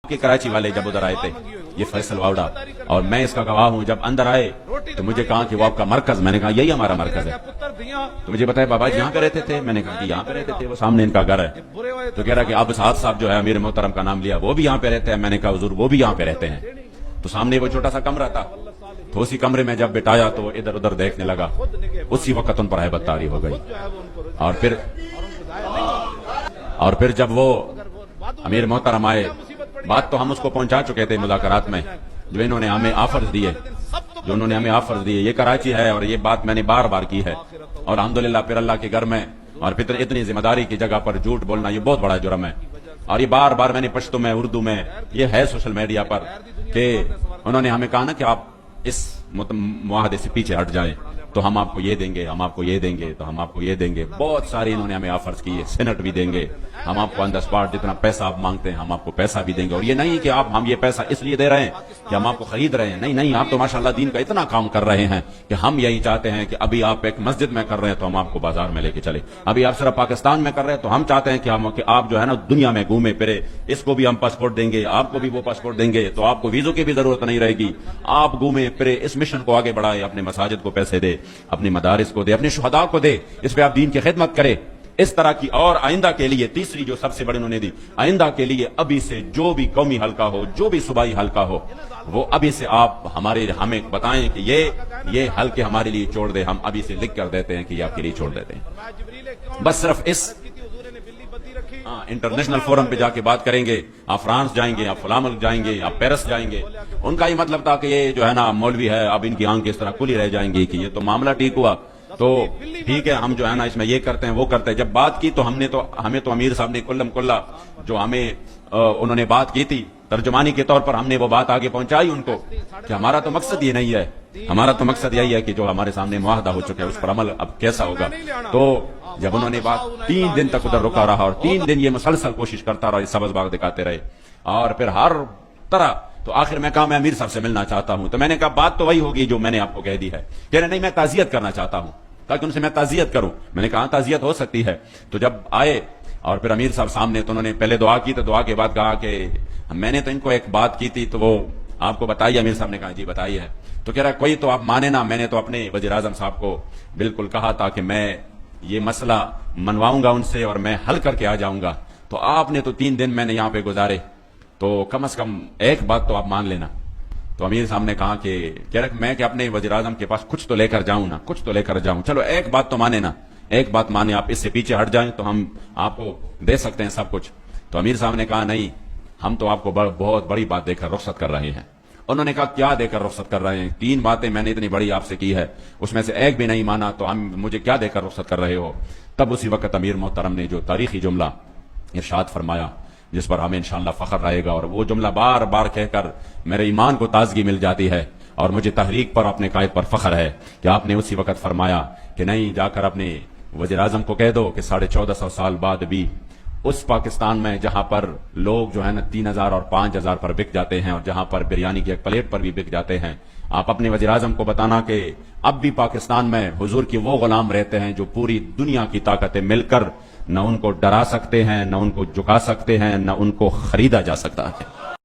आपके कराची वाले जब उधर आए थे, ये फैसल वावड़ा, और मैं इसका गवाह हूं, जब अंदर आए तो मुझे कहा कि वो आपका मरकज, मैंने कहा यही हमारा मरकज है। तो मुझे बताया बाबा जी यहाँ पे रहते थे, मैंने कहा कि यहाँ पे रहते थे, वो सामने इनका घर है। तो कह रहा कि अब साहब साहब जो है अमीर मोहतरम का नाम लिया, वो भी यहाँ पे रहते हैं। मैंने कहा हुजूर वो भी यहाँ पे रहते हैं। तो सामने वो छोटा सा कमरा था, तो उसी कमरे में जब बिठाया तो इधर उधर देखने लगा, उसी वक्त उन पर हैबत तारी हो गई। और फिर जब वो अमीर मोहतरम आए, बात तो हम उसको पहुंचा चुके थे मुज़ाकरात में, जो इन्होंने हमें ऑफर्स दिए, जो उन्होंने हमें ऑफर्स दिए। ये कराची है और ये बात मैंने बार बार की है, और अल्हम्दुलिल्लाह फिर अल्लाह के घर में और फिर इतनी जिम्मेदारी की जगह पर झूठ बोलना ये बहुत बड़ा जुर्म है। और ये बार बार मैंने पश्तो में, उर्दू में, ये है सोशल मीडिया पर, कि उन्होंने हमें कहा ना कि आप इस मुआहदे से पीछे हट जाएं तो हम आपको ये देंगे, हम आपको ये देंगे, तो हम आपको ये देंगे। बहुत सारे इन्होंने हमें ऑफर्स किए, सेनेट भी देंगे, हम आपको ऑन द स्पॉट जितना पैसा आप मांगते हैं हम आपको पैसा भी देंगे। और ये नहीं कि हम ये पैसा इसलिए दे रहे हैं कि हम आपको खरीद रहे हैं, नहीं नहीं, आप तो माशाल्लाह दीन का इतना काम कर रहे हैं कि हम यही चाहते हैं कि अभी आप एक मस्जिद में कर रहे हैं तो हम आपको बाजार में लेके चले, अभी आप सिर्फ पाकिस्तान में कर रहे हैं तो हम चाहते हैं कि आप जो है ना दुनिया में घूमे फिरे, इसको भी हम पासपोर्ट देंगे, आपको भी वो पासपोर्ट देंगे, तो आपको वीजों की भी जरूरत नहीं रहेगी, आप घूमे फिरे, इस मिशन को आगे बढ़ाए, अपने मसाजिद को पैसे दे, अपनी मदारिस को दे, अपने शुहदा को दे, इस पे आप दीन की खिदमत करें इस तरह की। और आइंदा के लिए तीसरी जो सबसे बड़ी उन्होंने दी, आइंदा के लिए अभी से जो भी कौमी हल्का हो, जो भी सूबाई हल्का हो, वो अभी से आप हमें बताएं कि ये हल्के हमारे लिए छोड़ दे, हम अभी से लिख कर देते हैं कि ये आपके लिए छोड़ देते हैं। बस सिर्फ इस इंटरनेशनल फोरम पे जाके बात करेंगे, आप फ्रांस जाएंगे, आप फला मुल्क जाएंगे, आप पेरिस जाएंगे। उनका ही मतलब था कि ये जो है ना मौलवी है, अब इनकी आंख इस तरह खुली रह जाएंगी कि ये तो मामला ठीक हुआ, तो ठीक है हम जो है ना इसमें ये करते हैं वो करते हैं। जब बात की तो हमें तो अमीर साहब ने कुल्लम कुल्ला जो हमें उन्होंने बात की थी तर्जुमानी के तौर पर, हमने वो बात आगे पहुंचाई उनको कि हमारा तो मकसद ये नहीं है, हमारा तो मकसद यही है कि जो हमारे सामने मुआहदा हो चुका है उस पर अमल अब कैसा होगा। तो जब उन्होंने बात 3 दिन तक उधर रुका रहा, और 3 दिन ये मुसलसल कोशिश करता रहा, सबज बाग दिखाते रहे, और फिर हर तरह, तो आखिर में कहा मैं अमीर साहब से मिलना चाहता हूं। तो मैंने कहा बात तो वही होगी जो मैंने आपको कह दी है। कह रहे नहीं मैं ताजियत करना चाहता हूं, ताकि उनसे मैं ताजियत करूं। मैंने कहा ताजियत हो सकती है। तो जब आए और फिर अमीर साहब सामने, तो उन्होंने पहले दुआ की, तो दुआ के बाद कहा कि मैंने तो इनको एक बात की थी, तो वो आपको बताइए। अमीर साहब ने कहा जी बताइए है। तो कह रहा कोई तो आप माने ना, मैंने तो अपने वजीर आजम साहब को बिल्कुल कहा था कि मैं ये मसला मनवाऊंगा उनसे और मैं हल करके आ जाऊंगा। तो आपने तो 3 दिन मैंने यहाँ पे गुजारे, तो कम से कम एक बात तो आप मान लेना। तो अमीर साहब ने कहा कि कह रहा मैं कि अपने वजीर आजम के पास कुछ तो लेकर जाऊं ना, कुछ तो लेकर जाऊं, चलो एक बात तो माने ना, एक बात माने, आप इससे पीछे हट जाएं तो हम आपको दे सकते हैं सब कुछ। तो अमीर साहब ने कहा नहीं, हम तो आपको बहुत बड़ी बात देकर रुखसत कर रहे हैं। उन्होंने कहा क्या देकर रुखसत कर रहे हैं? 3 बातें मैंने इतनी बड़ी आपसे की है, उसमें से एक भी नहीं माना, तो हम मुझे क्या देकर रुखसत कर रहे हो? तब उसी वक्त अमीर मोहतरम ने जो तारीखी जुमला इरशाद फरमाया, जिस पर हमें इंशाअल्लाह फख्र रहेगा, और वो जुमला बार बार कहकर मेरे ईमान को ताजगी मिल जाती है, और मुझे तहरीक पर अपने कायद पर फख्र है कि आपने उसी वक्त फरमाया कि नहीं, जाकर अपने वज़ीर आज़म को कह दो कि 1450 साल बाद भी उस पाकिस्तान में जहां पर लोग जो है ना 3000 और 5000 पर बिक जाते हैं, और जहां पर बिरयानी की एक प्लेट पर भी बिक जाते हैं, आप अपने वज़ीर आज़म को बताना कि अब भी पाकिस्तान में हुजूर के वो गुलाम रहते हैं जो पूरी दुनिया की ताकतें मिलकर न उनको डरा सकते हैं, न उनको झुका सकते हैं, न उनको खरीदा जा सकता है।